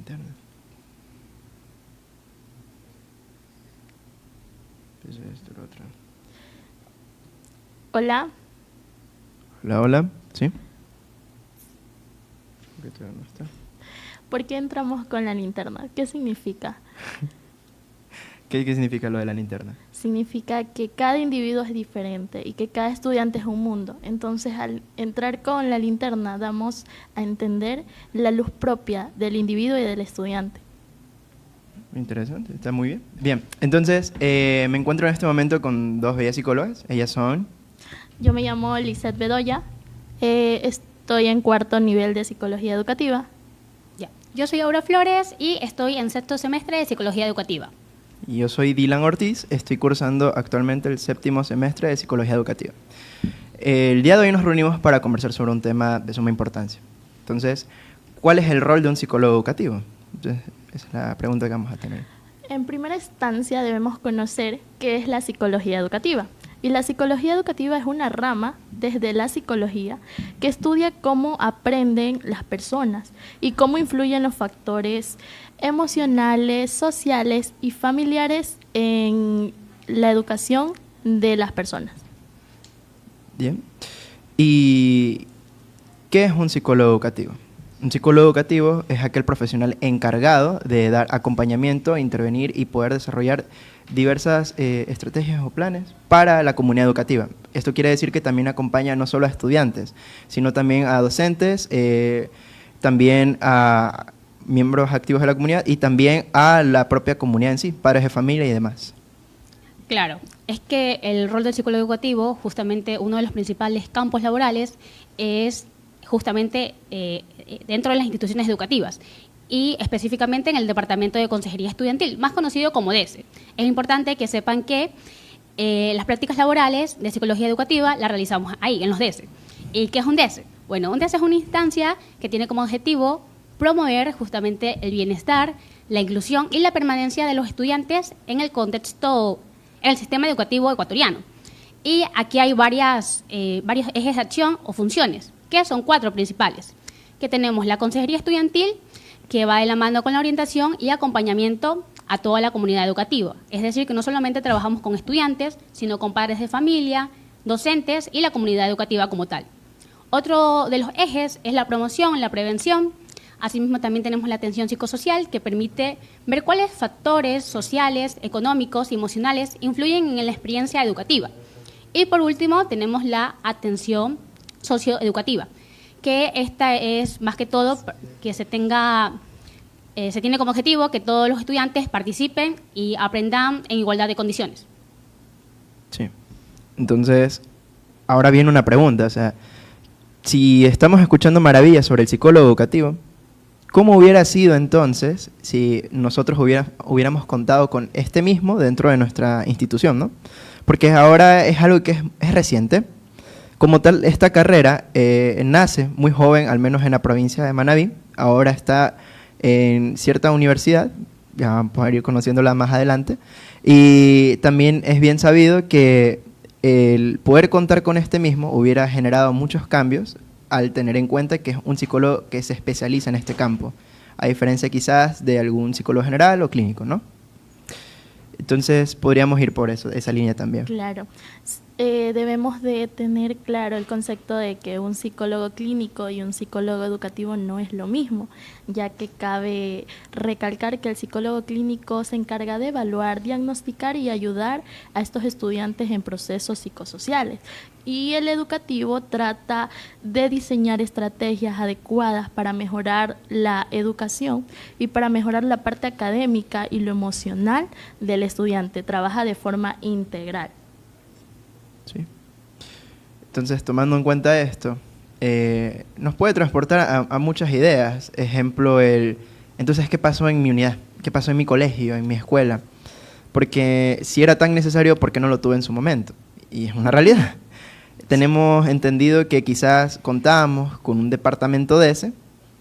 interna. Pues esto, lo otro. Hola. Hola, hola. ¿Sí? ¿Qué todavía no está? ¿Por qué entramos con la linterna? ¿Qué significa? ¿Qué significa lo de la linterna? Significa que cada individuo es diferente y que cada estudiante es un mundo. Entonces, al entrar con la linterna, damos a entender la luz propia del individuo y del estudiante. Interesante, está muy bien. Bien, entonces me encuentro en este momento con dos bellas psicólogas. Ellas son... Yo me llamo Lisette Bedoya, estoy en cuarto nivel de psicología educativa. Ya. Yo soy Aura Flores y estoy en sexto semestre de Psicología Educativa. Y yo soy Dylan Ortiz, estoy cursando actualmente el séptimo semestre de Psicología Educativa. El día de hoy nos reunimos para conversar sobre un tema de suma importancia. Entonces, ¿cuál es el rol de un psicólogo educativo? Entonces, esa es la pregunta que vamos a tener. En primera instancia debemos conocer qué es la psicología educativa. Y la psicología educativa es una rama desde la psicología que estudia cómo aprenden las personas y cómo influyen los factores emocionales, sociales y familiares en la educación de las personas. Bien. ¿Y qué es un psicólogo educativo? Un psicólogo educativo es aquel profesional encargado de dar acompañamiento, intervenir y poder desarrollar diversas estrategias o planes para la comunidad educativa. Esto quiere decir que también acompaña no solo a estudiantes, sino también a docentes, también a miembros activos de la comunidad y también a la propia comunidad en sí, padres de familia y demás. Claro, es que el rol del psicólogo educativo, justamente uno de los principales campos laborales, es justamente dentro de las instituciones educativas y específicamente en el Departamento de Consejería Estudiantil, más conocido como DESE. Es importante que sepan que las prácticas laborales de psicología educativa las realizamos ahí, en los DESE. ¿Y qué es un DESE? Bueno, un DESE es una instancia que tiene como objetivo promover justamente el bienestar, la inclusión y la permanencia de los estudiantes en el contexto, en el sistema educativo ecuatoriano. Y aquí hay varios ejes de acción o funciones, que son 4 principales, que tenemos la consejería estudiantil, que va de la mano con la orientación y acompañamiento a toda la comunidad educativa. Es decir, que no solamente trabajamos con estudiantes, sino con padres de familia, docentes y la comunidad educativa como tal. Otro de los ejes es la promoción, la prevención. Asimismo, también tenemos la atención psicosocial, que permite ver cuáles factores sociales, económicos y emocionales influyen en la experiencia educativa. Y por último, tenemos la atención socioeducativa, que esta es más que todo que se tiene como objetivo que todos los estudiantes participen y aprendan en igualdad de condiciones. Sí. Entonces, ahora viene una pregunta, o sea, si estamos escuchando maravillas sobre el psicólogo educativo, ¿cómo hubiera sido entonces si nosotros hubiéramos contado con este mismo dentro de nuestra institución, ¿no? Porque ahora es algo que es reciente. Como tal, esta carrera nace muy joven, al menos en la provincia de Manabí. Ahora está en cierta universidad, ya vamos a poder ir conociéndola más adelante. Y también es bien sabido que el poder contar con este mismo hubiera generado muchos cambios al tener en cuenta que es un psicólogo que se especializa en este campo, a diferencia quizás de algún psicólogo general o clínico, ¿no? Entonces podríamos ir por esa línea también. Claro. Debemos de tener claro el concepto de que un psicólogo clínico y un psicólogo educativo no es lo mismo, ya que cabe recalcar que el psicólogo clínico se encarga de evaluar, diagnosticar y ayudar a estos estudiantes en procesos psicosociales. Y el educativo trata de diseñar estrategias adecuadas para mejorar la educación y para mejorar la parte académica y lo emocional del estudiante. Trabaja de forma integral. Sí. Entonces, tomando en cuenta esto, nos puede transportar a muchas ideas. Ejemplo, entonces, ¿qué pasó en mi unidad? ¿Qué pasó en mi colegio, en mi escuela? Porque si era tan necesario, ¿por qué no lo tuve en su momento? Y es una realidad. Tenemos entendido que quizás contábamos con un departamento de ese,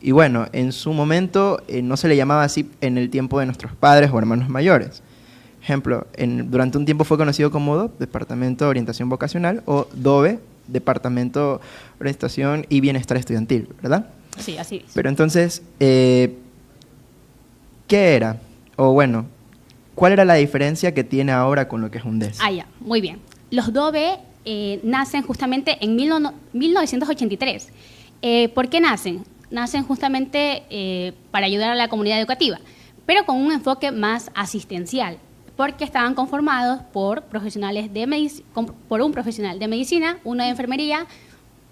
y bueno, en su momento no se le llamaba así en el tiempo de nuestros padres o hermanos mayores. Ejemplo, durante un tiempo fue conocido como DOV, Departamento de Orientación Vocacional, o DOVE, Departamento de Orientación y Bienestar Estudiantil, ¿verdad? Sí, así es. Pero entonces, ¿qué era? O bueno, ¿cuál era la diferencia que tiene ahora con lo que es un DES? Ah, ya, muy bien. Los DOBE nacen justamente en 1983. ¿Por qué nacen? Nacen justamente para ayudar a la comunidad educativa, pero con un enfoque más asistencial, porque estaban conformados por profesionales por un profesional de medicina, uno de enfermería,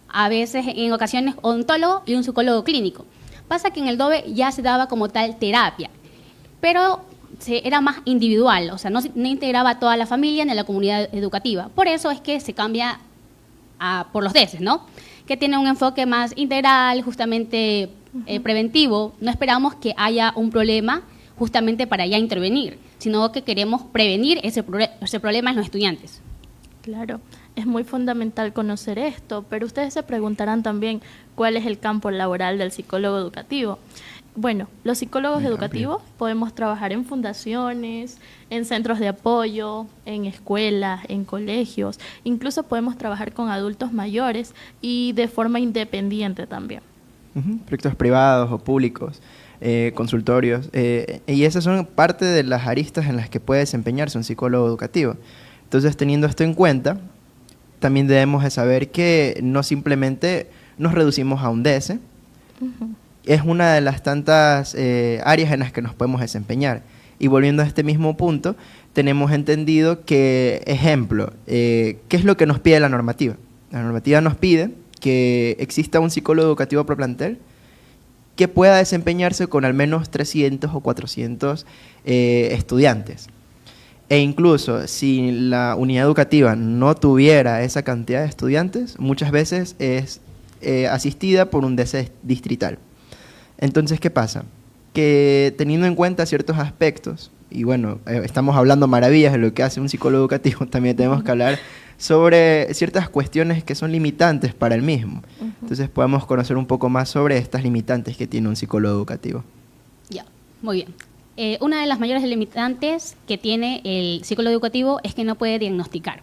a veces en ocasiones odontólogo y un psicólogo clínico. Pasa que en el DOBE ya se daba como tal terapia, pero era más individual, o sea, no integraba a toda la familia ni a la comunidad educativa. Por eso es que se cambia por los DESes, ¿no? Que tiene un enfoque más integral, justamente preventivo. No esperamos que haya un problema justamente para ya intervenir, sino que queremos prevenir ese problema en los estudiantes. Claro, es muy fundamental conocer esto, pero ustedes se preguntarán también cuál es el campo laboral del psicólogo educativo. Bueno, los psicólogos educativos podemos trabajar en fundaciones, en centros de apoyo, en escuelas, en colegios, incluso podemos trabajar con adultos mayores y de forma independiente también. Proyectos privados o públicos, consultorios, y esas son parte de las aristas en las que puede desempeñarse un psicólogo educativo. Entonces, teniendo esto en cuenta, también debemos de saber que no simplemente nos reducimos a un DS, es una de las tantas áreas en las que nos podemos desempeñar. Y volviendo a este mismo punto, tenemos entendido que, ejemplo, ¿qué es lo que nos pide la normativa? La normativa nos pide que exista un psicólogo educativo por plantel que pueda desempeñarse con al menos 300 o 400 estudiantes. E incluso si la unidad educativa no tuviera esa cantidad de estudiantes, muchas veces es asistida por un DC distrital. Entonces, ¿qué pasa? Que teniendo en cuenta ciertos aspectos, y bueno, estamos hablando maravillas de lo que hace un psicólogo educativo, también tenemos que hablar sobre ciertas cuestiones que son limitantes para el mismo. Entonces podemos conocer un poco más sobre estas limitantes que tiene un psicólogo educativo. Ya, muy bien. Una de las mayores limitantes que tiene el psicólogo educativo es que no puede diagnosticar,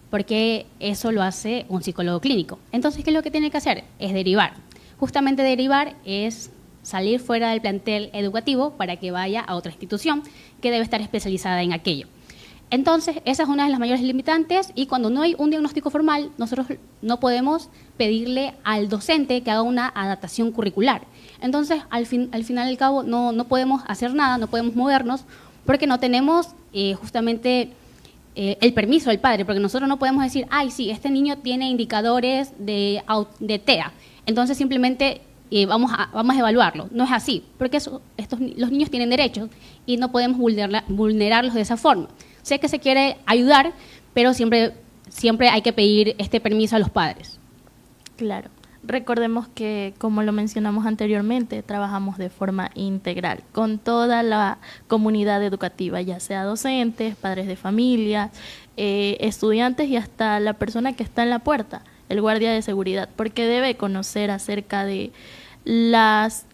porque eso lo hace un psicólogo clínico. Entonces, ¿qué es lo que tiene que hacer? Es derivar. Justamente derivar es salir fuera del plantel educativo para que vaya a otra institución que debe estar especializada en aquello. Entonces, esa es una de las mayores limitantes, y cuando no hay un diagnóstico formal, nosotros no podemos pedirle al docente que haga una adaptación curricular. Entonces, al final del cabo, no podemos hacer nada, no podemos movernos, porque no tenemos justamente el permiso del padre, porque nosotros no podemos decir, ay, sí, este niño tiene indicadores de TEA, entonces simplemente vamos a evaluarlo. No es así, porque los niños tienen derechos y no podemos vulnerarlos de esa forma. Sé que se quiere ayudar, pero siempre hay que pedir este permiso a los padres. Claro. Recordemos que, como lo mencionamos anteriormente, trabajamos de forma integral con toda la comunidad educativa, ya sea docentes, padres de familia, estudiantes y hasta la persona que está en la puerta, el guardia de seguridad, porque debe conocer acerca de las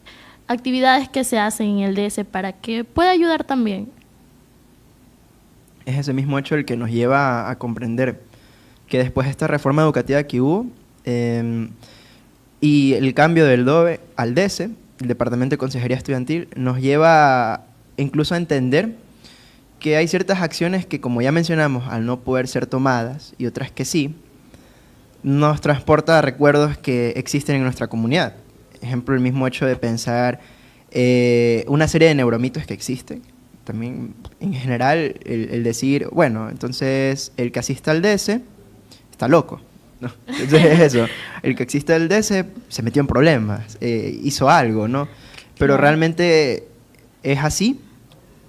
actividades que se hacen en el DS para que pueda ayudar también. Es ese mismo hecho el que nos lleva a comprender que después de esta reforma educativa que hubo, y el cambio del DOBE al DESE, el Departamento de Consejería Estudiantil, nos lleva incluso a entender que hay ciertas acciones que, como ya mencionamos, al no poder ser tomadas, y otras que sí, nos transporta a recuerdos que existen en nuestra comunidad. Ejemplo, el mismo hecho de pensar una serie de neuromitos que existen. También, en general, el decir, bueno, entonces el que asista al DESE está loco, ¿no? Entonces es eso, el que asiste al DESE se metió en problemas, hizo algo, ¿no? Pero realmente es así.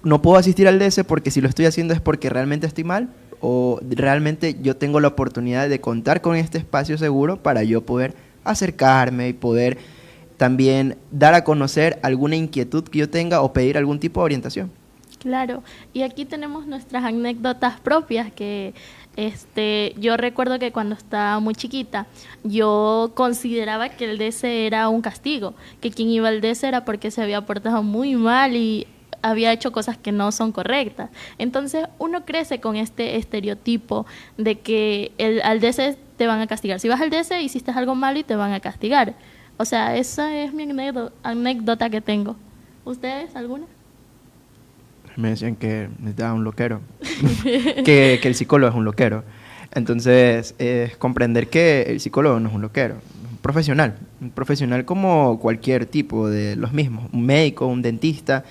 No puedo asistir al DESE porque si lo estoy haciendo es porque realmente estoy mal, o realmente yo tengo la oportunidad de contar con este espacio seguro para yo poder acercarme y poder también dar a conocer alguna inquietud que yo tenga o pedir algún tipo de orientación. Claro, y aquí tenemos nuestras anécdotas propias que yo recuerdo que cuando estaba muy chiquita yo consideraba que el DS era un castigo, que quien iba al DS era porque se había portado muy mal y había hecho cosas que no son correctas. Entonces uno crece con este estereotipo de que al DS te van a castigar. Si vas al DS hiciste algo malo y te van a castigar. O sea, esa es mi anécdota que tengo. ¿Ustedes alguna? Me decían que necesitaba un loquero, que el psicólogo es un loquero. Entonces, es comprender que el psicólogo no es un loquero, es un profesional como cualquier tipo de los mismos, un médico, un dentista.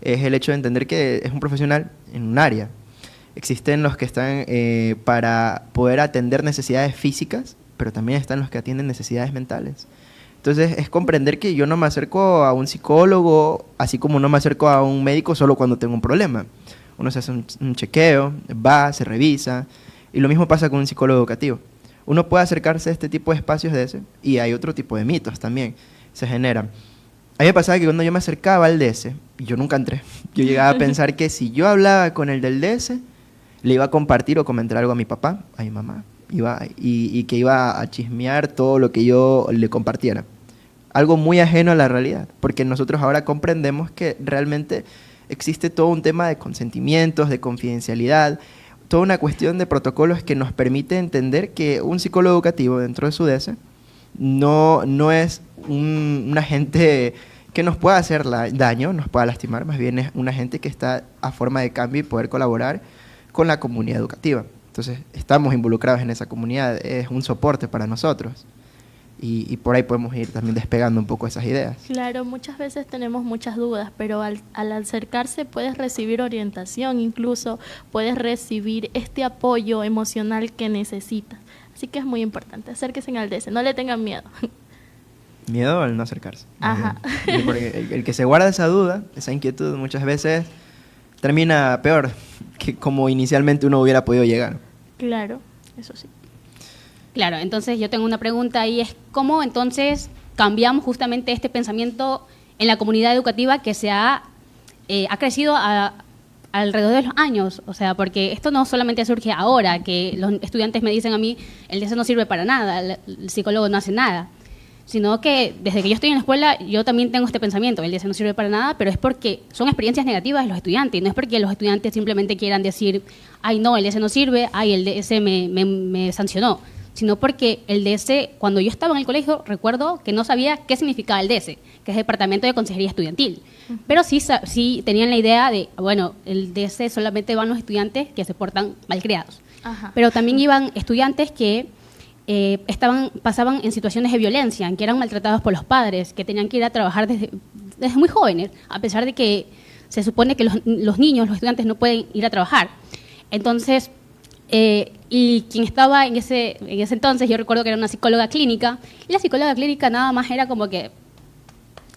Es el hecho de entender que es un profesional en un área. Existen los que están para poder atender necesidades físicas, pero también están los que atienden necesidades mentales. Entonces, es comprender que yo no me acerco a un psicólogo, así como no me acerco a un médico solo cuando tengo un problema. Uno se hace un chequeo, va, se revisa, y lo mismo pasa con un psicólogo educativo. Uno puede acercarse a este tipo de espacios de ese, y hay otro tipo de mitos también, se generan. A mí me pasaba que cuando yo me acercaba al DS, y yo nunca entré, yo llegaba a pensar que si yo hablaba con el del DS, le iba a compartir o comentar algo a mi papá, a mi mamá, y que iba a chismear todo lo que yo le compartiera. Algo muy ajeno a la realidad, porque nosotros ahora comprendemos que realmente existe todo un tema de consentimientos, de confidencialidad, toda una cuestión de protocolos que nos permite entender que un psicólogo educativo dentro de su DS no es un agente que nos pueda hacer daño, nos pueda lastimar, más bien es un agente que está a forma de cambio y poder colaborar con la comunidad educativa. Entonces, estamos involucrados en esa comunidad, es un soporte para nosotros. Y por ahí podemos ir también despegando un poco esas ideas. Claro, muchas veces tenemos muchas dudas, pero al acercarse puedes recibir orientación, incluso puedes recibir este apoyo emocional que necesitas. Así que es muy importante, acérquense al DS, no le tengan miedo. Miedo al no acercarse. Ajá. Porque el que se guarda esa duda, esa inquietud, muchas veces termina peor que como inicialmente uno hubiera podido llegar. Claro, eso sí. Claro, entonces yo tengo una pregunta y es ¿cómo entonces cambiamos justamente este pensamiento en la comunidad educativa que ha crecido alrededor de los años? O sea, porque esto no solamente surge ahora, que los estudiantes me dicen a mí, el DS no sirve para nada, el psicólogo no hace nada, sino que desde que yo estoy en la escuela yo también tengo este pensamiento, el DS no sirve para nada, pero es porque son experiencias negativas de los estudiantes, no es porque los estudiantes simplemente quieran decir, ay no, el DS no sirve, ay el DS me sancionó, sino porque el DS, cuando yo estaba en el colegio, recuerdo que no sabía qué significaba el DS, que es Departamento de Consejería Estudiantil. Pero sí tenían la idea de, bueno, el DS solamente van los estudiantes que se portan malcriados. Ajá. Pero también iban estudiantes que pasaban en situaciones de violencia, en que eran maltratados por los padres, que tenían que ir a trabajar desde muy jóvenes, a pesar de que se supone que los niños, los estudiantes no pueden ir a trabajar. Entonces, y quien estaba en ese entonces, yo recuerdo que era una psicóloga clínica, y la psicóloga clínica nada más era como que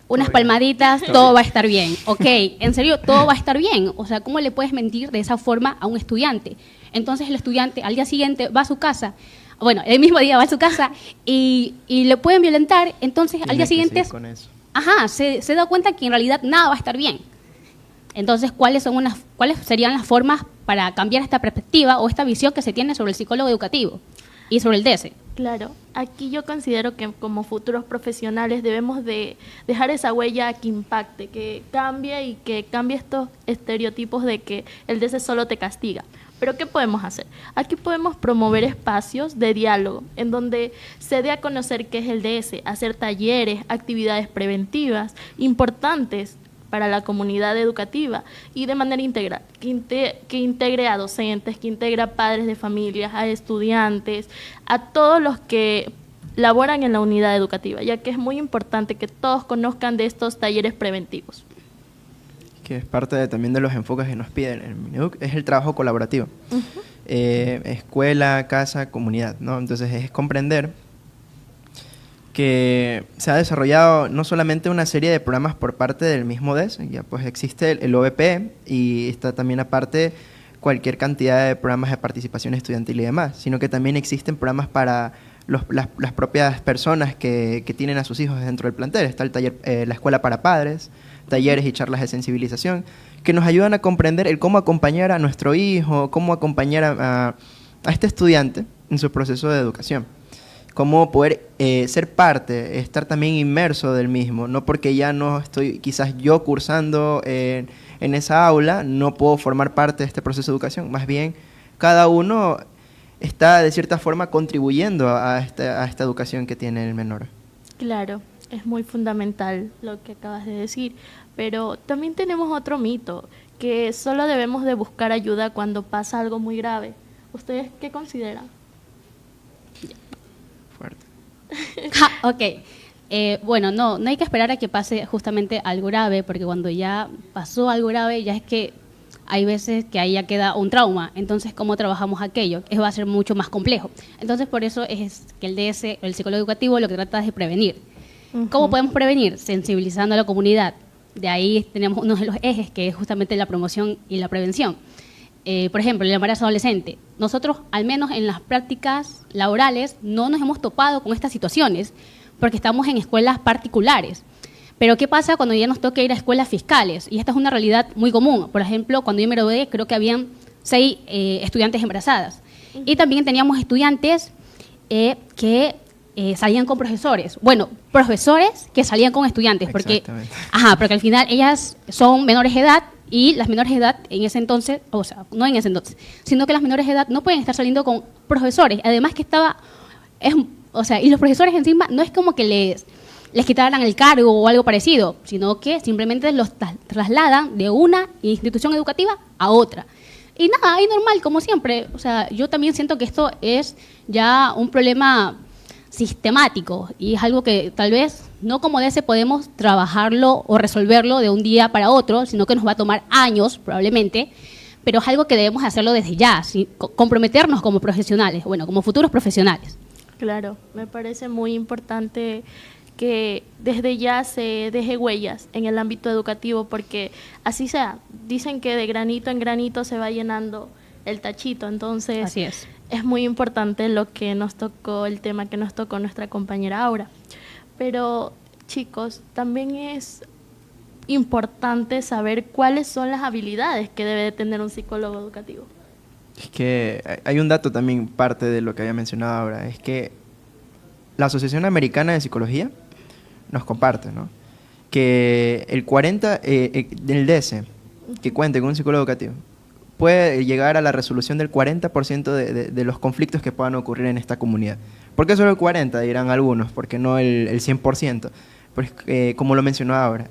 unas palmaditas, todo va a estar bien. Ok, en serio, todo va a estar bien. O sea, ¿cómo le puedes mentir de esa forma a un estudiante? Entonces el estudiante al día siguiente va a su casa, bueno, el mismo día va a su casa y le pueden violentar, entonces al día siguiente se da cuenta que en realidad nada va a estar bien. Entonces, ¿cuáles serían las formas para cambiar esta perspectiva o esta visión que se tiene sobre el psicólogo educativo y sobre el DS? Claro, aquí yo considero que como futuros profesionales debemos de dejar esa huella que impacte, que cambie estos estereotipos de que el DS solo te castiga. Pero ¿qué podemos hacer? Aquí podemos promover espacios de diálogo en donde se dé a conocer qué es el DS, hacer talleres, actividades preventivas importantes para la comunidad educativa y de manera integral, que integre a docentes, que integre a padres de familias, a estudiantes, a todos los que laboran en la unidad educativa, ya que es muy importante que todos conozcan de estos talleres preventivos. Que es parte también de los enfoques que nos piden el Mineduc, es el trabajo colaborativo. Escuela, casa, comunidad, ¿no? Entonces es comprender que se ha desarrollado no solamente una serie de programas por parte del mismo DES, ya pues existe el OVP y está también aparte cualquier cantidad de programas de participación estudiantil y demás, sino que también existen programas para las propias personas que tienen a sus hijos dentro del plantel. Está el taller, la escuela para padres, talleres y charlas de sensibilización, que nos ayudan a comprender el cómo acompañar a nuestro hijo, cómo acompañar a este estudiante en su proceso de educación. Cómo poder ser parte, estar también inmerso del mismo, no porque ya no estoy quizás yo cursando en esa aula, no puedo formar parte de este proceso de educación, más bien cada uno está de cierta forma contribuyendo a esta educación que tiene el menor. Claro, es muy fundamental lo que acabas de decir, pero también tenemos otro mito, que solo debemos de buscar ayuda cuando pasa algo muy grave. ¿Ustedes qué consideran? Fuerte. Ok. Bueno, no hay que esperar a que pase justamente algo grave, porque cuando ya pasó algo grave, ya es que hay veces que ahí ya queda un trauma. Entonces, ¿cómo trabajamos aquello? Eso va a ser mucho más complejo. Entonces, por eso es que el DS, el psicólogo educativo, lo que trata es de prevenir. ¿Cómo podemos prevenir? Sensibilizando a la comunidad. De ahí tenemos uno de los ejes, que es justamente la promoción y la prevención. Por ejemplo, el embarazo adolescente. Nosotros, al menos en las prácticas laborales, no nos hemos topado con estas situaciones porque estamos en escuelas particulares. Pero ¿qué pasa cuando ya nos toca ir a escuelas fiscales? Y esta es una realidad muy común. Por ejemplo, cuando yo me gradué, creo que habían 6 estudiantes embarazadas. Y también teníamos estudiantes que salían con profesores. Bueno, profesores que salían con estudiantes. Porque al final ellas son menores de edad y las menores de edad en ese entonces, o sea, no en ese entonces, sino que las menores de edad no pueden estar saliendo con profesores. Además que y los profesores encima no es como que les quitaran el cargo o algo parecido, sino que simplemente los trasladan de una institución educativa a otra. Y nada, es normal, como siempre. O sea, yo también siento que esto es ya un problema sistemático y es algo que tal vez no como de ese podemos trabajarlo o resolverlo de un día para otro, sino que nos va a tomar años probablemente, pero es algo que debemos hacerlo desde ya, comprometernos como profesionales, como futuros profesionales. Claro, me parece muy importante que desde ya se deje huellas en el ámbito educativo, porque así sea. Dicen que de granito en granito se va llenando el tachito, entonces así es muy importante lo que nos tocó, el tema que nos tocó nuestra compañera Aura. Pero chicos, también es importante saber cuáles son las habilidades que debe de tener un psicólogo educativo. Es que hay un dato también, parte de lo que había mencionado ahora, es que la Asociación Americana de Psicología nos comparte, ¿no?, que el 40 del DS que cuente con un psicólogo educativo puede llegar a la resolución del 40% de los conflictos que puedan ocurrir en esta comunidad. ¿Por qué solo el 40%? Dirán algunos, porque no el 100%. Pues, como lo mencionó ahora,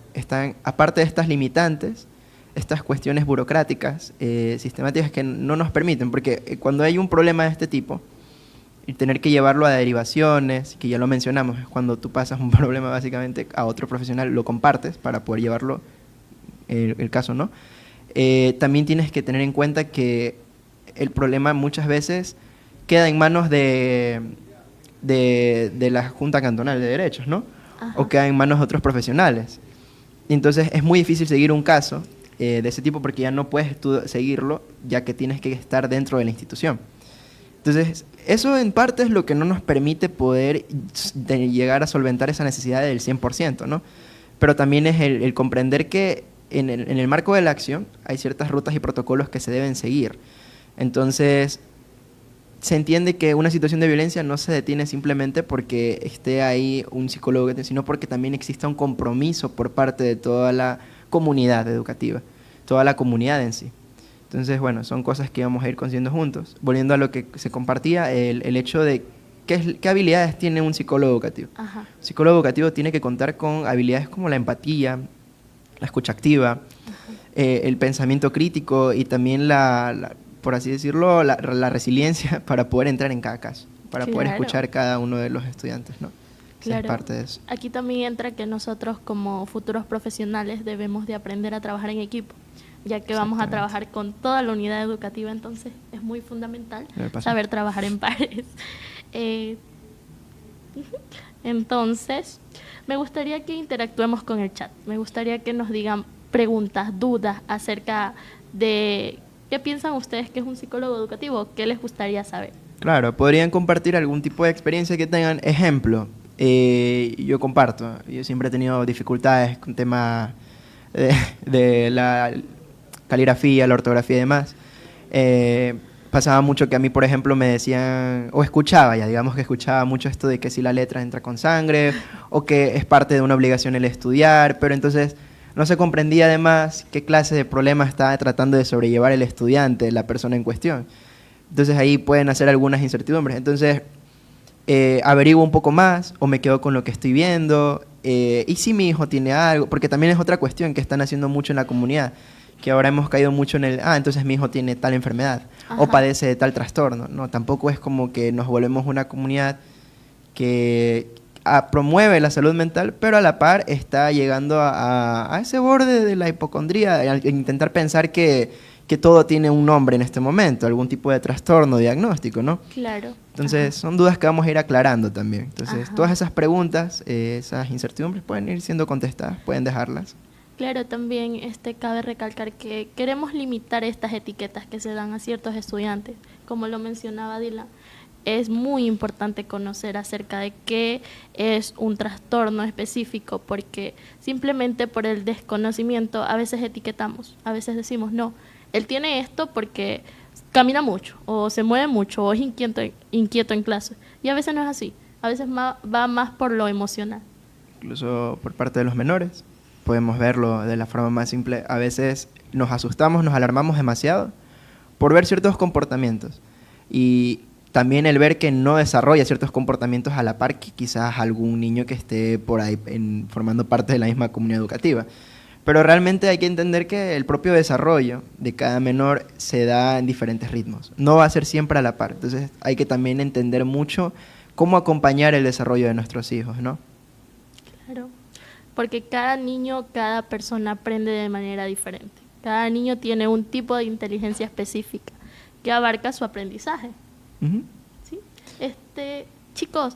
aparte de estas limitantes, estas cuestiones burocráticas, sistemáticas que no nos permiten, porque cuando hay un problema de este tipo, y tener que llevarlo a derivaciones, que ya lo mencionamos, es cuando tú pasas un problema básicamente a otro profesional, lo compartes para poder llevarlo, el caso, ¿no? También tienes que tener en cuenta que el problema muchas veces queda en manos de la Junta Cantonal de Derechos, ¿no? Ajá. O queda en manos de otros profesionales. Entonces es muy difícil seguir un caso de ese tipo porque ya no puedes tú seguirlo, ya que tienes que estar dentro de la institución. Entonces, eso en parte es lo que no nos permite poder llegar a solventar esa necesidad del 100%, ¿no? Pero también es el comprender que en el marco de la acción hay ciertas rutas y protocolos que se deben seguir. Entonces, se entiende que una situación de violencia no se detiene simplemente porque esté ahí un psicólogo, sino porque también exista un compromiso por parte de toda la comunidad educativa, toda la comunidad en sí. Entonces, bueno, son cosas que vamos a ir consiguiendo juntos. Volviendo a lo que se compartía, el hecho de qué habilidades tiene un psicólogo educativo. Ajá. Un psicólogo educativo tiene que contar con habilidades como la empatía, la escucha activa, el pensamiento crítico y también por así decirlo, la resiliencia para poder entrar en cada caso, para poder escuchar cada uno de los estudiantes, ¿no? Claro. Es parte de eso. Aquí también entra que nosotros como futuros profesionales debemos de aprender a trabajar en equipo, ya que vamos a trabajar con toda la unidad educativa, entonces es muy fundamental saber trabajar en pares. Entonces, me gustaría que interactuemos con el chat, me gustaría que nos digan preguntas, dudas acerca de qué piensan ustedes que es un psicólogo educativo, qué les gustaría saber. Claro, podrían compartir algún tipo de experiencia que tengan. Ejemplo, yo comparto, yo siempre he tenido dificultades con temas de la caligrafía, la ortografía y demás. Pasaba mucho que a mí, por ejemplo, me decían, o escuchaba mucho esto de que si la letra entra con sangre, o que es parte de una obligación el estudiar, pero entonces no se comprendía además qué clase de problema estaba tratando de sobrellevar el estudiante, la persona en cuestión. Entonces ahí pueden hacer algunas incertidumbres. Entonces averiguo un poco más, o me quedo con lo que estoy viendo, y si mi hijo tiene algo, porque también es otra cuestión que están haciendo mucho en la comunidad, que ahora hemos caído mucho en entonces mi hijo tiene tal enfermedad o Ajá. padece de tal trastorno. No, tampoco es como que nos volvemos una comunidad que promueve la salud mental, pero a la par está llegando a ese borde de la hipocondría, a intentar pensar que todo tiene un nombre en este momento, algún tipo de trastorno diagnóstico, ¿no? Claro. Entonces, son dudas que vamos a ir aclarando también. Entonces, Ajá. todas esas preguntas, esas incertidumbres pueden ir siendo contestadas, pueden dejarlas. Claro, también cabe recalcar que queremos limitar estas etiquetas que se dan a ciertos estudiantes. Como lo mencionaba Dylan, es muy importante conocer acerca de qué es un trastorno específico, porque simplemente por el desconocimiento a veces etiquetamos, a veces decimos, no, él tiene esto porque camina mucho, o se mueve mucho, o es inquieto en clase. Y a veces no es así, a veces va más por lo emocional. Incluso por parte de los menores, podemos verlo de la forma más simple. A veces nos asustamos, nos alarmamos demasiado por ver ciertos comportamientos. Y también el ver que no desarrolla ciertos comportamientos a la par que quizás algún niño que esté por ahí formando parte de la misma comunidad educativa. Pero realmente hay que entender que el propio desarrollo de cada menor se da en diferentes ritmos. No va a ser siempre a la par. Entonces hay que también entender mucho cómo acompañar el desarrollo de nuestros hijos, ¿no? Claro, porque cada niño, cada persona aprende de manera diferente. Cada niño tiene un tipo de inteligencia específica que abarca su aprendizaje. Ujú. ¿Sí? Chicos,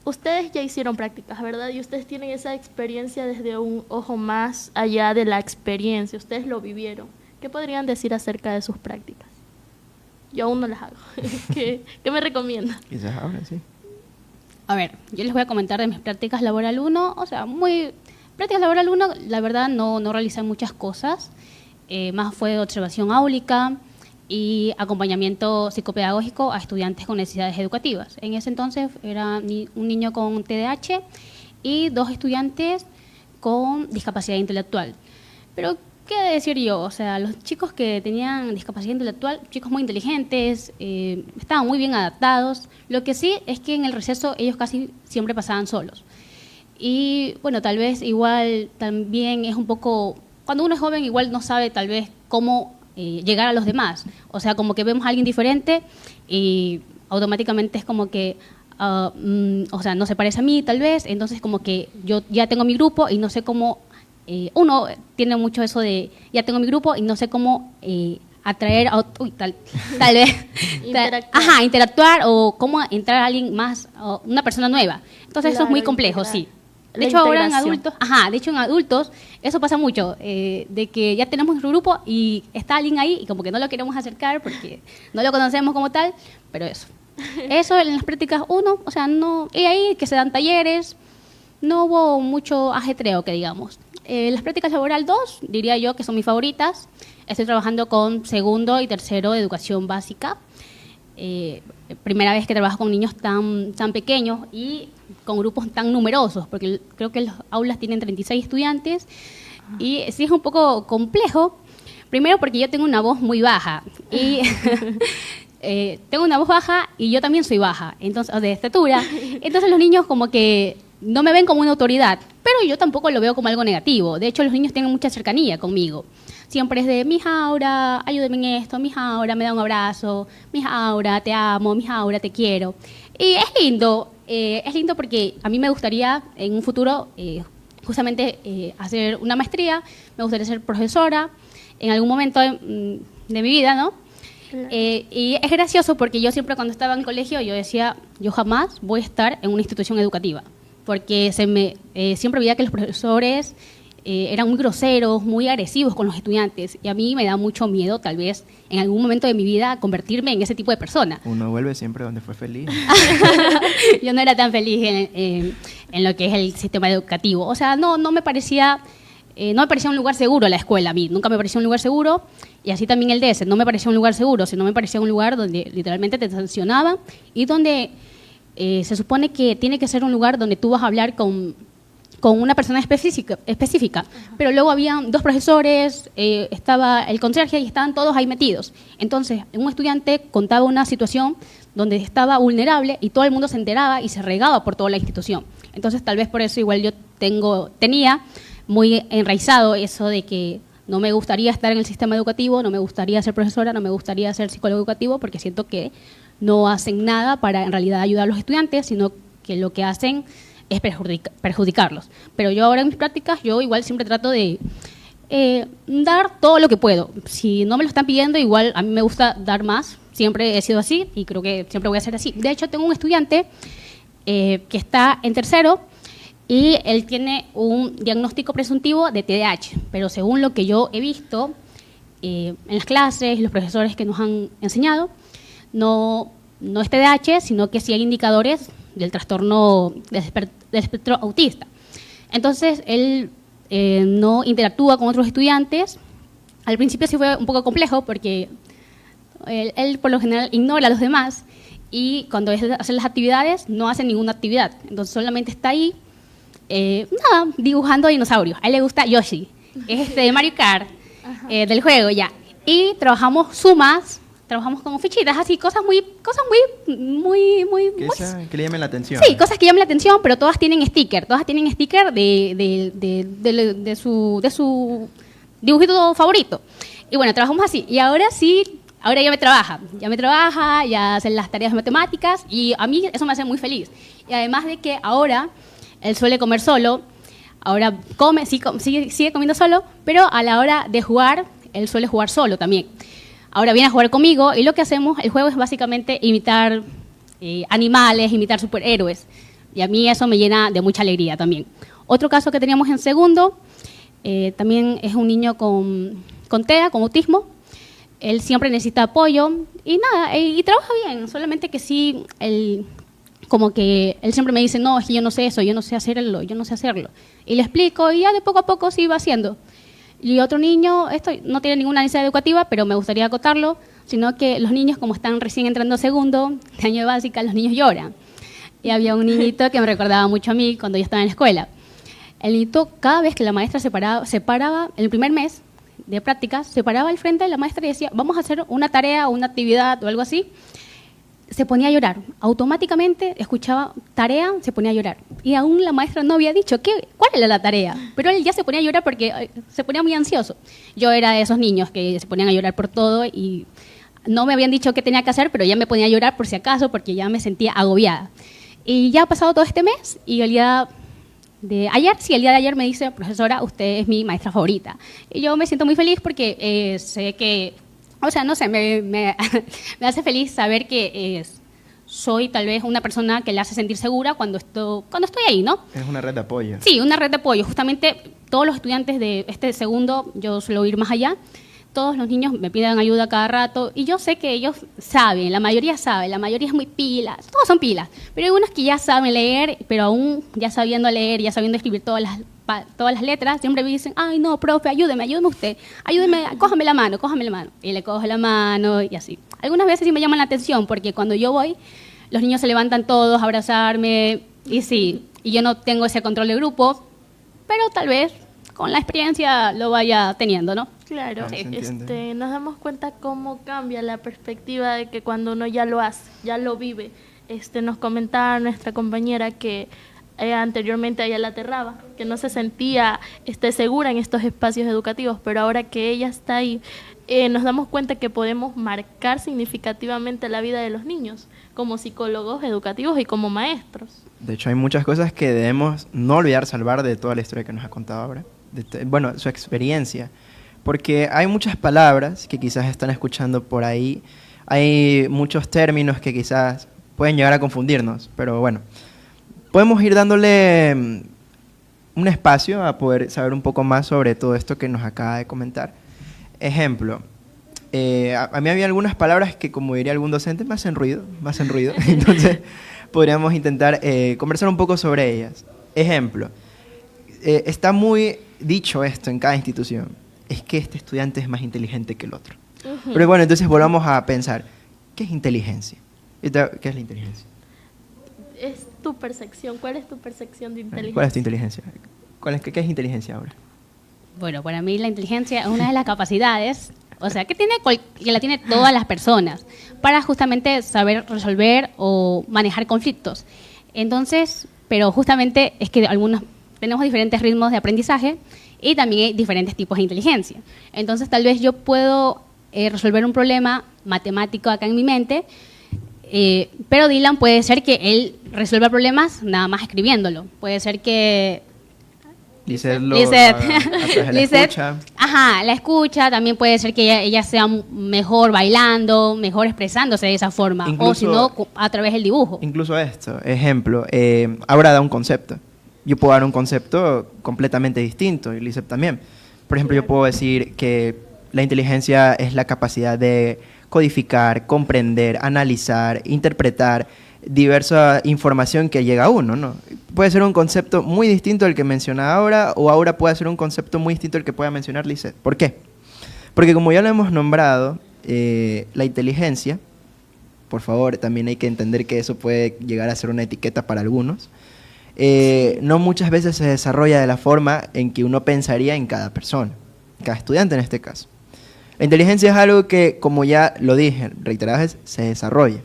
ustedes ya hicieron prácticas, ¿verdad? Y ustedes tienen esa experiencia desde un ojo más allá de la experiencia. Ustedes lo vivieron. ¿Qué podrían decir acerca de sus prácticas? Yo aún no las hago. ¿Qué me recomiendan? Quizás ahora sí. A ver, yo les voy a comentar de mis prácticas laboral 1, o sea, prácticas laboral 1, la verdad no realicé muchas cosas, más fue observación áulica y acompañamiento psicopedagógico a estudiantes con necesidades educativas. En ese entonces era un niño con TDAH y 2 estudiantes con discapacidad intelectual. Pero, ¿qué decir yo? O sea, los chicos que tenían discapacidad intelectual, chicos muy inteligentes, estaban muy bien adaptados. Lo que sí es que en el receso ellos casi siempre pasaban solos. Y bueno, tal vez igual también es un poco, cuando uno es joven igual no sabe tal vez cómo llegar a los demás. O sea, como que vemos a alguien diferente y automáticamente es como que, o sea, no se parece a mí tal vez, entonces como que yo ya tengo mi grupo y no sé cómo, uno tiene mucho eso de, ya tengo mi grupo y no sé cómo atraer a tal vez interactuar o cómo entrar a alguien más, una persona nueva. Entonces eso es muy complejo, sí. De hecho, ahora en adultos, eso pasa mucho, de que ya tenemos nuestro grupo y está alguien ahí y como que no lo queremos acercar porque no lo conocemos como tal, pero eso en las prácticas 1, o sea, no, y ahí que se dan talleres, no hubo mucho ajetreo, que digamos. Las prácticas laboral 2, diría yo que son mis favoritas. Estoy trabajando con segundo y tercero de educación básica. Primera vez que trabajo con niños tan pequeños y con grupos tan numerosos, porque creo que las aulas tienen 36 estudiantes y sí es un poco complejo. Primero porque yo tengo una voz muy baja y tengo una voz baja y yo también soy baja, entonces de estatura. Entonces los niños como que no me ven como una autoridad, pero yo tampoco lo veo como algo negativo. De hecho, los niños tienen mucha cercanía conmigo. Siempre es de, mija Aura, ayúdame en esto, mija Aura, me da un abrazo, mija Aura, te amo, mija Aura, te quiero. Y es lindo porque a mí me gustaría en un futuro justamente hacer una maestría, me gustaría ser profesora en algún momento de mi vida, ¿no? Claro. Y es gracioso porque yo siempre cuando estaba en colegio yo decía, yo jamás voy a estar en una institución educativa, porque siempre veía que los profesores eran muy groseros, muy agresivos con los estudiantes y a mí me da mucho miedo tal vez en algún momento de mi vida convertirme en ese tipo de persona. Uno vuelve siempre donde fue feliz. Yo no era tan feliz en lo que es el sistema educativo, o sea, no me parecía un lugar seguro la escuela a mí, nunca me pareció un lugar seguro y así también el DS, no me parecía un lugar seguro, sino me parecía un lugar donde literalmente te sancionaban y donde se supone que tiene que ser un lugar donde tú vas a hablar con una persona específica. Pero luego habían 2 profesores, estaba el conserje y estaban todos ahí metidos. Entonces, un estudiante contaba una situación donde estaba vulnerable y todo el mundo se enteraba y se regaba por toda la institución. Entonces, tal vez por eso igual yo tenía muy enraizado eso de que No me gustaría estar en el sistema educativo, no me gustaría ser profesora, no me gustaría ser psicólogo educativo, porque siento que no hacen nada para en realidad ayudar a los estudiantes, sino que lo que hacen es perjudicarlos. Pero yo ahora en mis prácticas, yo igual siempre trato de dar todo lo que puedo. Si no me lo están pidiendo, igual a mí me gusta dar más. Siempre he sido así y creo que siempre voy a ser así. De hecho, tengo un estudiante que está en tercero y él tiene un diagnóstico presuntivo de TDAH, pero según lo que yo he visto en las clases y los profesores que nos han enseñado, no es TDAH, sino que sí hay indicadores del trastorno del espectro autista. Entonces, él no interactúa con otros estudiantes. Al principio sí fue un poco complejo porque él por lo general ignora a los demás y cuando hace las actividades no hace ninguna actividad. Entonces solamente está ahí dibujando dinosaurios. A él le gusta Yoshi, es de Mario Kart, del juego ya. Y trabajamos sumas, trabajamos con fichitas, así, cosas muy Que le llamen la atención. Sí, cosas que llamen la atención, pero todas tienen sticker de su dibujito favorito. Y bueno, trabajamos así. Y ahora sí, ahora ya me trabaja, ya hacen las tareas de matemáticas y a mí eso me hace muy feliz. Y además de que ahora él suele comer solo, ahora sigue comiendo solo, pero a la hora de jugar, él suele jugar solo también. Ahora viene a jugar conmigo y lo que hacemos, el juego es básicamente imitar animales, imitar superhéroes. Y a mí eso me llena de mucha alegría también. Otro caso que teníamos en segundo, también es un niño con TEA, con autismo. Él siempre necesita apoyo y nada, y trabaja bien, solamente que sí, como que él siempre me dice, no, es que yo no sé eso, yo no sé hacerlo. Y le explico y ya de poco a poco sí va haciendo. Y otro niño, esto no tiene ninguna necesidad educativa, pero me gustaría acotarlo, sino que los niños, como están recién entrando a segundo, de año básica, los niños lloran. Y había un niñito que me recordaba mucho a mí cuando yo estaba en la escuela. El niñito, cada vez que la maestra se paraba en el primer mes de prácticas, se paraba al frente de la maestra y decía, vamos a hacer una tarea, una actividad o algo así, se ponía a llorar. Automáticamente escuchaba tarea, se ponía a llorar. Y aún la maestra no había dicho cuál era la tarea. Pero él ya se ponía a llorar porque se ponía muy ansioso. Yo era de esos niños que se ponían a llorar por todo y no me habían dicho qué tenía que hacer, pero ya me ponía a llorar por si acaso porque ya me sentía agobiada. Y ya ha pasado todo este mes y el día de ayer me dice, profesora, usted es mi maestra favorita. Y yo me siento muy feliz porque sé que, no sé, me hace feliz saber que soy tal vez una persona que le hace sentir segura cuando estoy ahí, ¿no? Es una red de apoyo. Sí, una red de apoyo. Justamente todos los estudiantes de este segundo, yo suelo ir más allá, todos los niños me piden ayuda cada rato y yo sé que ellos saben, la mayoría es muy pilas, todos son pilas, pero hay unos que ya saben leer, pero aún ya sabiendo leer, ya sabiendo escribir todas las letras, siempre me dicen, ay no, profe, ayúdeme usted, cójame la mano, y le cojo la mano y así. Algunas veces sí me llaman la atención porque cuando yo voy, los niños se levantan todos a abrazarme y sí, y yo no tengo ese control de grupo, pero tal vez con la experiencia lo vaya teniendo, ¿no? Claro, Sí. nos damos cuenta cómo cambia la perspectiva de que cuando uno ya lo hace, ya lo vive. Nos comentaba nuestra compañera que anteriormente a ella la aterraba, que no se sentía segura en estos espacios educativos, pero ahora que ella está ahí, nos damos cuenta que podemos marcar significativamente la vida de los niños como psicólogos educativos y como maestros. De hecho, hay muchas cosas que debemos no olvidar salvar de toda la historia que nos ha contado ahora. Su experiencia. Porque hay muchas palabras que quizás están escuchando por ahí. Hay muchos términos que quizás pueden llegar a confundirnos. Pero bueno, podemos ir dándole un espacio a poder saber un poco más sobre todo esto que nos acaba de comentar. Ejemplo, a mí había algunas palabras que, como diría algún docente, me hacen ruido. Entonces, podríamos intentar conversar un poco sobre ellas. Ejemplo, está muy dicho esto en cada institución. Es que este estudiante es más inteligente que el otro. Uh-huh. Pero bueno, entonces volvamos a pensar, ¿qué es inteligencia? ¿Qué es la inteligencia? Es tu percepción. ¿Cuál es tu percepción de inteligencia? ¿Cuál es tu inteligencia? ¿Qué es inteligencia ahora? Bueno, para mí la inteligencia es una de las capacidades, que la tiene todas las personas, para justamente saber resolver o manejar conflictos. Entonces, pero justamente es que tenemos diferentes ritmos de aprendizaje y también hay diferentes tipos de inteligencia. Entonces, tal vez yo puedo resolver un problema matemático acá en mi mente, pero Dylan puede ser que él resuelva problemas nada más escribiéndolo. Puede ser que Lizeth Lizeth, la Lizeth, escucha. ajá, la escucha, también puede ser que ella sea mejor bailando, mejor expresándose de esa forma, o si no, a través del dibujo. Incluso esto, ejemplo, ahora da un concepto. Yo puedo dar un concepto completamente distinto, y Lizeth también. Por ejemplo, yo puedo decir que la inteligencia es la capacidad de codificar, comprender, analizar, interpretar diversa información que llega a uno, ¿no? Puede ser un concepto muy distinto al que menciona ahora, o ahora puede ser un concepto muy distinto al que pueda mencionar Lizeth. ¿Por qué? Porque como ya lo hemos nombrado, la inteligencia, por favor, también hay que entender que eso puede llegar a ser una etiqueta para algunos, no muchas veces se desarrolla de la forma en que uno pensaría en cada persona, cada estudiante en este caso. La inteligencia es algo que, como ya lo dije reiteradas veces, se desarrolla.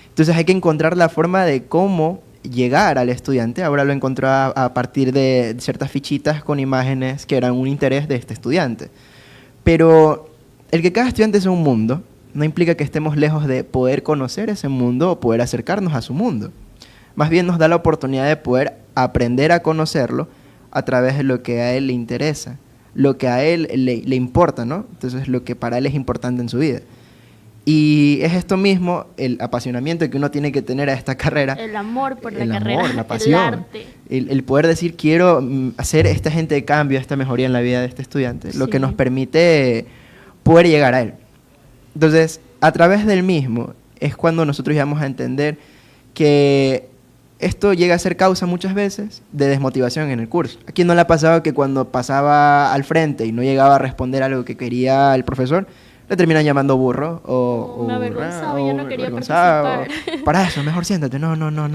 Entonces hay que encontrar la forma de cómo llegar al estudiante. Ahora lo encontró a partir de ciertas fichitas con imágenes que eran un interés de este estudiante. Pero el que cada estudiante sea un mundo no implica que estemos lejos de poder conocer ese mundo o poder acercarnos a su mundo. Más bien nos da la oportunidad de poder aprender a conocerlo a través de lo que a él le interesa, lo que a él le importa, ¿no? Entonces lo que para él es importante en su vida. Y es esto mismo, el apasionamiento que uno tiene que tener a esta carrera. El amor por la el carrera, amor, la pasión, el arte. El poder decir, quiero hacer este agente de cambio, esta mejoría en la vida de este estudiante, lo que nos permite poder llegar a él. Entonces, a través del mismo es cuando nosotros llegamos a entender que esto llega a ser causa muchas veces de desmotivación en el curso. ¿A quién no le ha pasado que cuando pasaba al frente y no llegaba a responder algo que quería el profesor, le terminan llamando burro o me avergonzaba, yo no quería participar. participar. Para eso, mejor siéntate. No.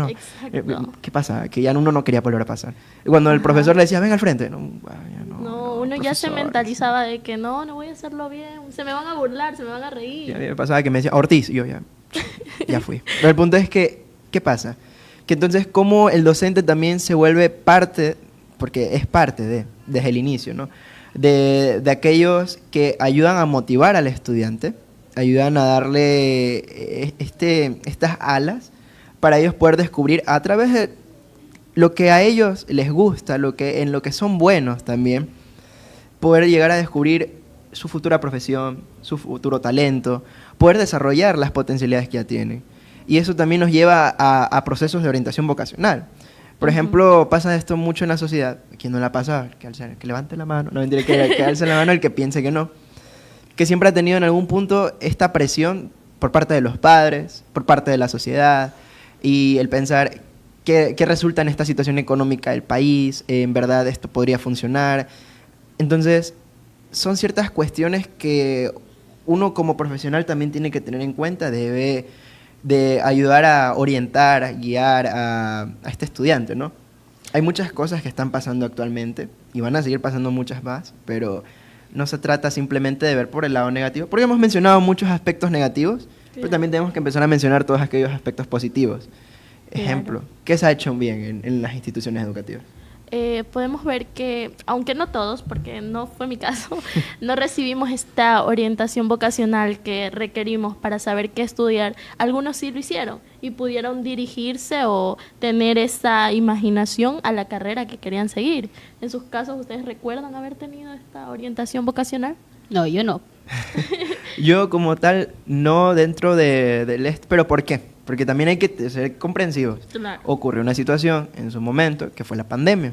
Exacto. ¿Qué pasa? Que ya uno no quería volver a pasar. Y cuando el profesor le decía, ven al frente. No, uno ya se profesor. mentalizaba de que no voy a hacerlo bien. Se me van a burlar, se me van a reír. Y a mí me pasaba que me decía, Ortiz. Y yo ya fui. Pero el punto es que, ¿qué pasa? Que entonces, como el docente también se vuelve parte, porque es parte desde el inicio, ¿no? De aquellos que ayudan a motivar al estudiante, ayudan a darle estas alas para ellos poder descubrir a través de lo que a ellos les gusta, en lo que son buenos también, poder llegar a descubrir su futura profesión, su futuro talento, poder desarrollar las potencialidades que ya tienen. Y eso también nos lleva a procesos de orientación vocacional. Por ejemplo, pasa esto mucho en la sociedad. ¿Quién no la pasa? Que levante la mano. No, mentira, que alce la mano el que piense que no. Que siempre ha tenido en algún punto esta presión por parte de los padres, por parte de la sociedad, y el pensar qué resulta en esta situación económica del país, en verdad esto podría funcionar. Entonces, son ciertas cuestiones que uno como profesional también tiene que tener en cuenta, debe de ayudar a orientar, a guiar a este estudiante, ¿no? Hay muchas cosas que están pasando actualmente y van a seguir pasando muchas más, pero no se trata simplemente de ver por el lado negativo, porque hemos mencionado muchos aspectos negativos, pero también tenemos que empezar a mencionar todos aquellos aspectos positivos. Ejemplo, ¿qué se ha hecho bien en las instituciones educativas? Podemos ver que, aunque no todos, porque no fue mi caso, no recibimos esta orientación vocacional que requerimos para saber qué estudiar. Algunos sí lo hicieron y pudieron dirigirse o tener esa imaginación a la carrera que querían seguir. En sus casos, ¿ustedes recuerdan haber tenido esta orientación vocacional? No, yo no. Yo como tal, no dentro del pero ¿por qué? Porque también hay que ser comprensivos. Claro. Ocurrió una situación en su momento, que fue la pandemia.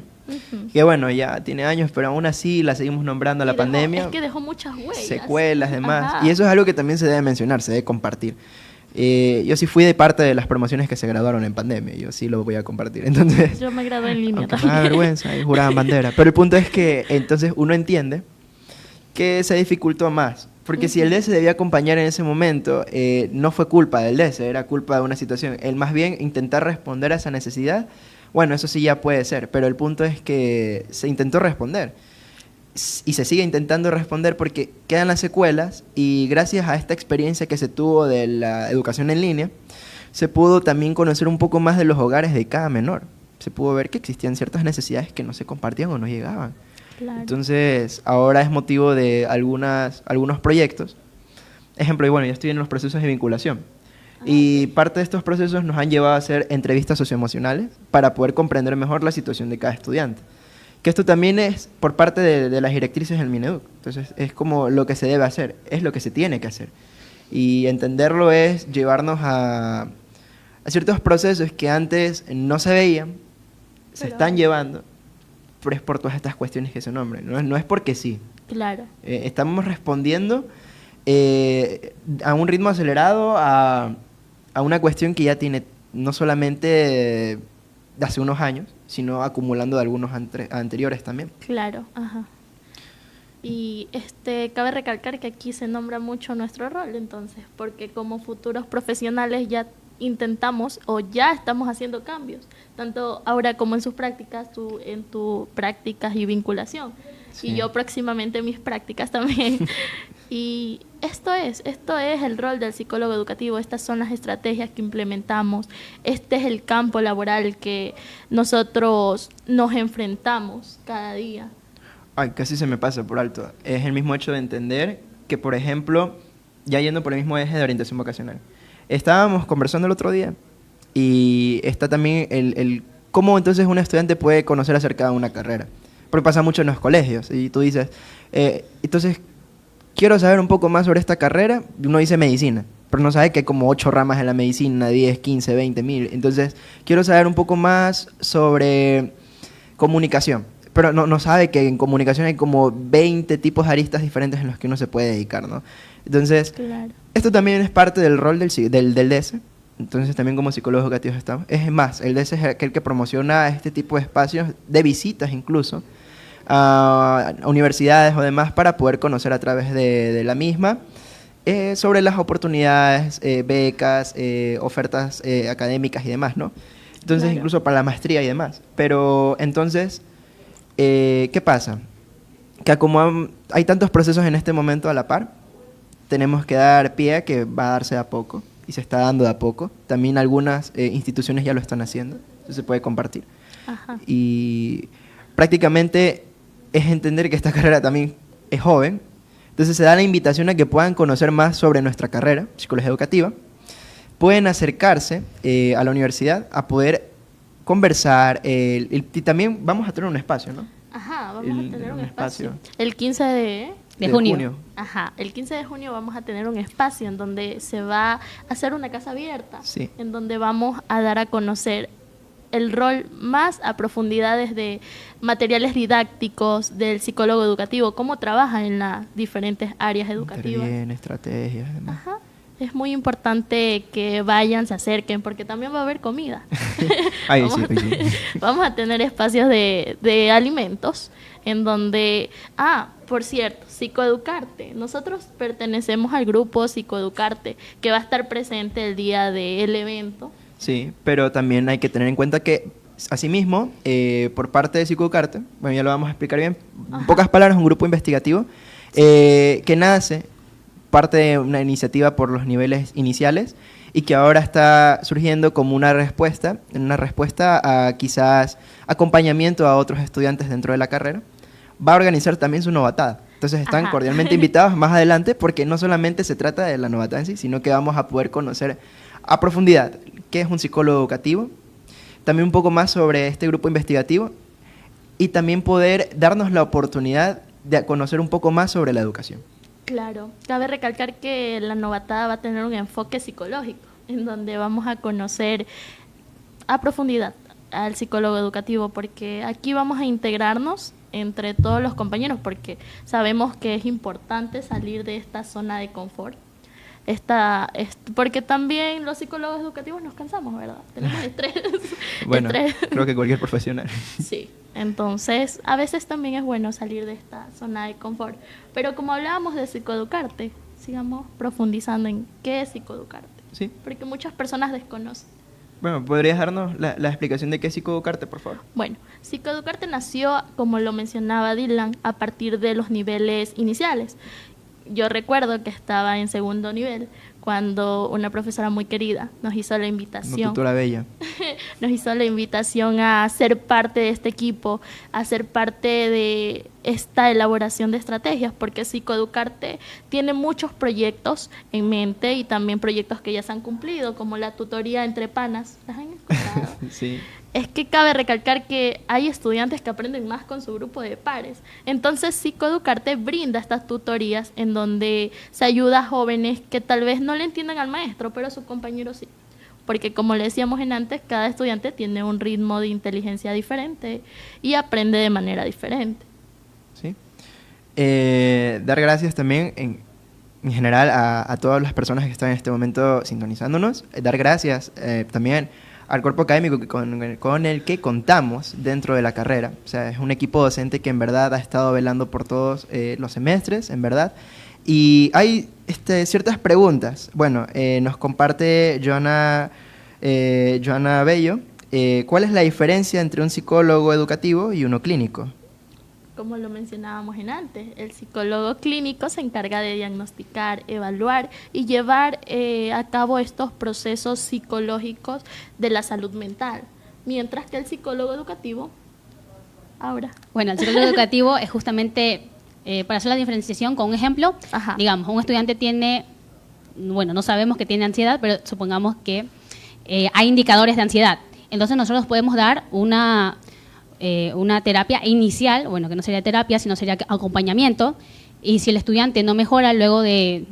Que bueno, ya tiene años, pero aún así la seguimos nombrando la pandemia. Es que dejó muchas huellas. Secuelas, demás. Ajá. Y eso es algo que también se debe mencionar, se debe compartir. Yo sí fui de parte de las promociones que se graduaron en pandemia. Yo sí lo voy a compartir. Entonces, yo me gradué en línea aunque me también. da vergüenza, y juraban bandera. Pero el punto es que entonces uno entiende que se dificultó más. Porque si el DS debía acompañar en ese momento, no fue culpa del DS, era culpa de una situación. El más bien intentar responder a esa necesidad, bueno, eso sí ya puede ser, pero el punto es que se intentó responder. Y se sigue intentando responder porque quedan las secuelas y gracias a esta experiencia que se tuvo de la educación en línea, se pudo también conocer un poco más de los hogares de cada menor. Se pudo ver que existían ciertas necesidades que no se compartían o no llegaban. Claro. Entonces, ahora es motivo de algunos proyectos. Ejemplo, y bueno, yo estoy en los procesos de vinculación. Y parte de estos procesos nos han llevado a hacer entrevistas socioemocionales para poder comprender mejor la situación de cada estudiante. Que esto también es por parte de las directrices del Mineduc. Entonces, es como lo que se debe hacer, es lo que se tiene que hacer. Y entenderlo es llevarnos a ciertos procesos que antes no se veían, se están llevando, pero es por todas estas cuestiones que se nombran. No es porque sí. Claro. Estamos respondiendo a un ritmo acelerado, a una cuestión que ya tiene no solamente de hace unos años, sino acumulando de algunos anteriores también. Claro, ajá. Y cabe recalcar que aquí se nombra mucho nuestro rol, entonces, porque como futuros profesionales ya intentamos o ya estamos haciendo cambios, tanto ahora como en sus prácticas, tú en tus prácticas y vinculación, Sí. y yo próximamente mis prácticas también. Y esto es el rol del psicólogo educativo, estas son las estrategias que implementamos, este es el campo laboral que nosotros nos enfrentamos cada día. Ay, casi se me pasa por alto. Es el mismo hecho de entender que, por ejemplo, ya yendo por el mismo eje de orientación vocacional, estábamos conversando el otro día y está también el cómo entonces un estudiante puede conocer acerca de una carrera. Porque pasa mucho en los colegios y tú dices, entonces, quiero saber un poco más sobre esta carrera. Uno dice medicina, pero no sabe que hay como 8 ramas en la medicina, 10, 15, 20 mil. Entonces, quiero saber un poco más sobre comunicación. Pero no sabe que en comunicación hay como 20 tipos de aristas diferentes en los que uno se puede dedicar, ¿no? Entonces, Claro. esto también es parte del rol del DS. Entonces, también como psicólogos educativos estamos. Es más, el DS es aquel que promociona este tipo de espacios, de visitas incluso, a universidades o demás, para poder conocer a través de la misma sobre las oportunidades, becas, ofertas académicas y demás, ¿no? Entonces, Claro. incluso para la maestría y demás. Pero, entonces, ¿qué pasa? Que como hay tantos procesos en este momento a la par, tenemos que dar pie a que va a darse de a poco, y se está dando de a poco. También algunas instituciones ya lo están haciendo, entonces se puede compartir. Ajá. Y prácticamente es entender que esta carrera también es joven, entonces se da la invitación a que puedan conocer más sobre nuestra carrera, psicología educativa, pueden acercarse a la universidad a poder conversar, y también vamos a tener un espacio, ¿no? Ajá, vamos a tener un espacio. espacio. El 15 De junio. Ajá, el 15 de junio vamos a tener un espacio en donde se va a hacer una casa abierta, Sí. en donde vamos a dar a conocer el rol más a profundidades de materiales didácticos del psicólogo educativo, cómo trabaja en las diferentes áreas educativas. Interviene, estrategias, demás. Ajá. Es muy importante que vayan, se acerquen, porque también va a haber comida. Ahí Vamos sí, a ahí sí. Vamos a tener espacios de alimentos en donde, por cierto, Psicoeducarte. Nosotros pertenecemos al grupo Psicoeducarte, que va a estar presente el día del evento. Sí, pero también hay que tener en cuenta que, asimismo, por parte de Psicoeducarte, bueno, ya lo vamos a explicar bien, en pocas palabras, un grupo investigativo que nace parte de una iniciativa por los niveles iniciales y que ahora está surgiendo como una respuesta a quizás acompañamiento a otros estudiantes dentro de la carrera. Va a organizar también su novatada. Entonces están Ajá. cordialmente invitados más adelante, porque no solamente se trata de la novatada en sí, sino que vamos a poder conocer a profundidad qué es un psicólogo educativo, también un poco más sobre este grupo investigativo y también poder darnos la oportunidad de conocer un poco más sobre la educación. Claro, cabe recalcar que la novatada va a tener un enfoque psicológico, en donde vamos a conocer a profundidad al psicólogo educativo, porque aquí vamos a integrarnos entre todos los compañeros, porque sabemos que es importante salir de esta zona de confort. Porque también los psicólogos educativos nos cansamos, ¿verdad? Tenemos estrés. Bueno, Estrés. creo que cualquier profesional. Sí, entonces a veces también es bueno salir de esta zona de confort. Pero como hablábamos de psicoeducarte, sigamos profundizando en qué es psicoeducarte. Sí. Porque muchas personas desconocen. Bueno, ¿podrías darnos la explicación de qué es Psicoeducarte, por favor? Bueno, Psicoeducarte nació, como lo mencionaba Dylan, a partir de los niveles iniciales. Yo recuerdo que estaba en segundo nivel cuando una profesora muy querida nos hizo la Una invitación. tutora bella. Nos hizo la invitación a ser parte de este equipo, a ser parte de esta elaboración de estrategias, porque Psicoeducarte tiene muchos proyectos en mente y también proyectos que ya se han cumplido, como la tutoría entre panas. ¿Las han escuchado? Sí. Es que cabe recalcar que hay estudiantes que aprenden más con su grupo de pares. Entonces, Psicoeducarte brinda estas tutorías en donde se ayuda a jóvenes que tal vez no le entiendan al maestro, pero a su compañero sí. Porque como le decíamos en antes, cada estudiante tiene un ritmo de inteligencia diferente y aprende de manera diferente. ¿Sí? Dar gracias también en general a todas las personas que están en este momento sintonizándonos. Dar gracias también al cuerpo académico con el que contamos dentro de la carrera. O sea, es un equipo docente que en verdad ha estado velando por todos los semestres, en verdad. Y hay ciertas preguntas. Bueno, nos comparte Joana Bello. ¿Cuál es la diferencia entre un psicólogo educativo y uno clínico? Como lo mencionábamos en antes, el psicólogo clínico se encarga de diagnosticar, evaluar y llevar a cabo estos procesos psicológicos de la salud mental, mientras que el psicólogo educativo, ahora. Bueno, el psicólogo educativo es justamente, para hacer la diferenciación con un ejemplo, Ajá. digamos, un estudiante tiene, bueno, no sabemos que tiene ansiedad, pero supongamos que hay indicadores de ansiedad. Entonces nosotros podemos dar una terapia inicial, bueno, que no sería terapia, sino sería acompañamiento, y si el estudiante no mejora luego de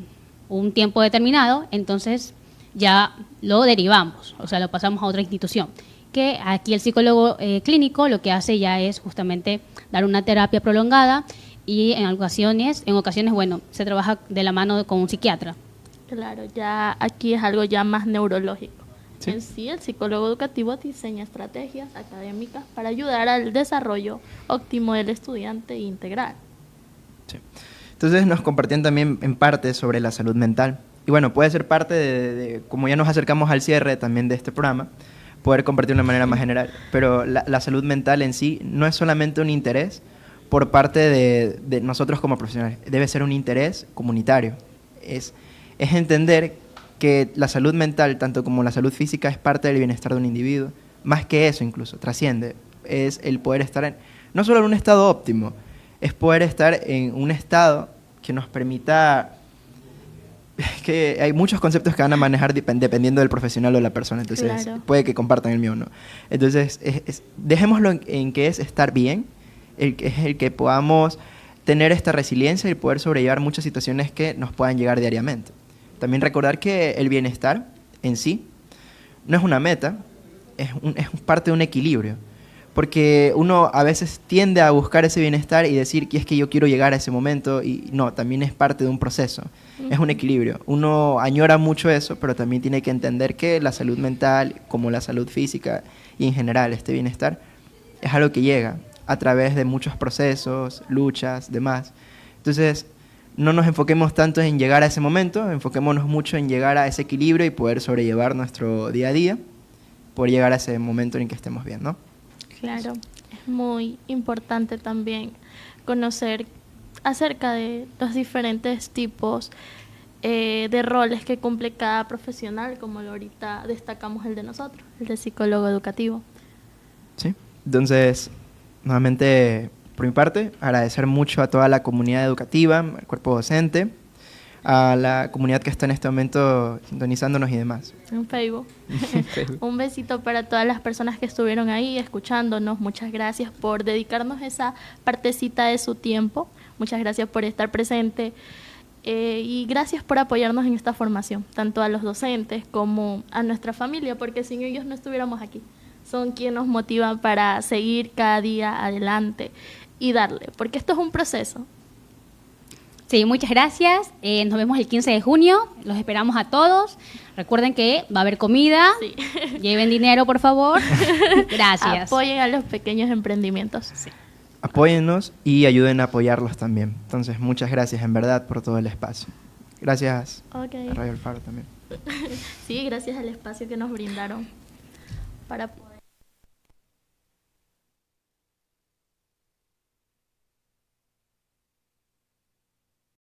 un tiempo determinado, entonces ya lo derivamos, o sea, lo pasamos a otra institución. Que aquí el psicólogo clínico lo que hace ya es justamente dar una terapia prolongada y en ocasiones, bueno, se trabaja de la mano con un psiquiatra. Claro, ya aquí es algo ya más neurológico. Sí. En sí, el psicólogo educativo diseña estrategias académicas para ayudar al desarrollo óptimo del estudiante integral. Sí. Entonces nos compartían también en parte sobre la salud mental. Y bueno, puede ser parte de como ya nos acercamos al cierre también de este programa, poder compartir de una manera más general. Pero la salud mental en sí no es solamente un interés por parte de nosotros como profesionales, debe ser un interés comunitario. Es entender que la salud mental, tanto como la salud física, es parte del bienestar de un individuo. Más que eso incluso, trasciende. Es el poder estar no solo en un estado óptimo, es poder estar en un estado que nos permita... que hay muchos conceptos que van a manejar dependiendo del profesional o la persona, entonces Claro. puede que compartan el mío o no. Entonces, dejémoslo en que es estar bien, es el que podamos tener esta resiliencia y poder sobrellevar muchas situaciones que nos puedan llegar diariamente. También recordar que el bienestar en sí no es una meta, es parte de un equilibrio. Porque uno a veces tiende a buscar ese bienestar y decir que es que yo quiero llegar a ese momento, y no, también es parte de un proceso, es un equilibrio. Uno añora mucho eso, pero también tiene que entender que la salud mental, como la salud física y en general este bienestar, es algo que llega a través de muchos procesos, luchas, demás. Entonces, no nos enfoquemos tanto en llegar a ese momento, enfoquémonos mucho en llegar a ese equilibrio y poder sobrellevar nuestro día a día, poder llegar a ese momento en que estemos bien, ¿no? Claro, es muy importante también conocer acerca de los diferentes tipos de roles que cumple cada profesional, como ahorita destacamos el de nosotros, el de psicólogo educativo. Sí. Entonces, nuevamente, por mi parte, agradecer mucho a toda la comunidad educativa, al cuerpo docente, a la comunidad que está en este momento sintonizándonos y demás. En Facebook. Un besito para todas las personas que estuvieron ahí escuchándonos. Muchas gracias por dedicarnos esa partecita de su tiempo. Muchas gracias por estar presente. Y gracias por apoyarnos en esta formación, tanto a los docentes como a nuestra familia, porque sin ellos no estuviéramos aquí. Son quienes nos motivan para seguir cada día adelante y darle, porque esto es un proceso. Sí, muchas gracias. Nos vemos el 15 de junio. Los esperamos a todos. Recuerden que va a haber comida. Sí. Lleven dinero, por favor. Gracias. Apoyen a los pequeños emprendimientos. Sí. Apóyennos y ayuden a apoyarlos también. Entonces, muchas gracias en verdad por todo el espacio. Gracias Okay. a Radio El Faro también. Sí, gracias al espacio que nos brindaron para